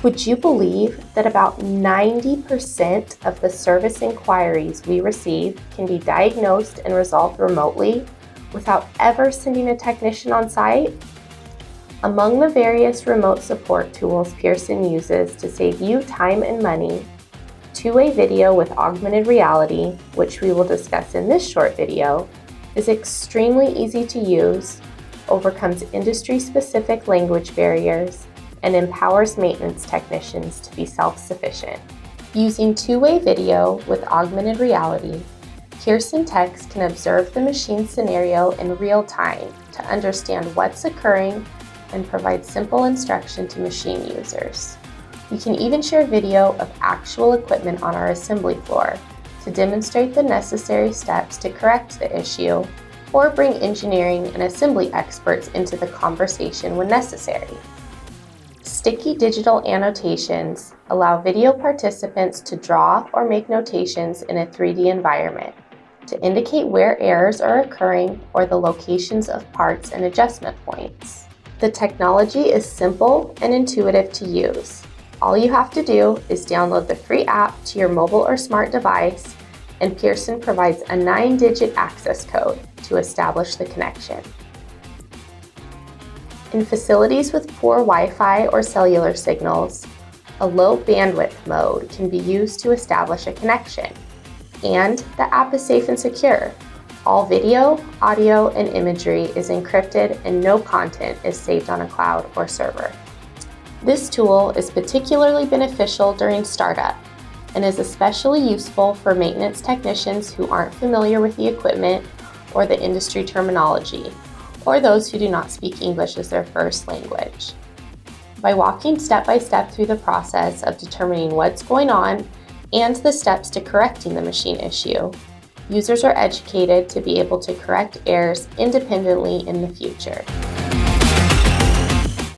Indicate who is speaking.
Speaker 1: Would you believe that about 90% of the service inquiries we receive can be diagnosed and resolved remotely without ever sending a technician on site? Among the various remote support tools Pearson uses to save you time and money, two-way video with augmented reality, which we will discuss in this short video, is extremely easy to use, overcomes industry-specific language barriers, and empowers maintenance technicians to be self-sufficient. Using two-way video with augmented reality, Pearson techs can observe the machine scenario in real time to understand what's occurring and provide simple instruction to machine users. We can even share video of actual equipment on our assembly floor to demonstrate the necessary steps to correct the issue or bring engineering and assembly experts into the conversation when necessary. Sticky digital annotations allow video participants to draw or make notations in a 3D environment to indicate where errors are occurring or the locations of parts and adjustment points. The technology is simple and intuitive to use. All you have to do is download the free app to your mobile or smart device, and Pearson provides a 9-digit access code to establish the connection. In facilities with poor Wi-Fi or cellular signals, a low bandwidth mode can be used to establish a connection. And the app is safe and secure. All video, audio, and imagery is encrypted and no content is saved on a cloud or server. This tool is particularly beneficial during startup and is especially useful for maintenance technicians who aren't familiar with the equipment or the industry terminology, or those who do not speak English as their first language. By walking step by step through the process of determining what's going on and the steps to correcting the machine issue, users are educated to be able to correct errors independently in the future.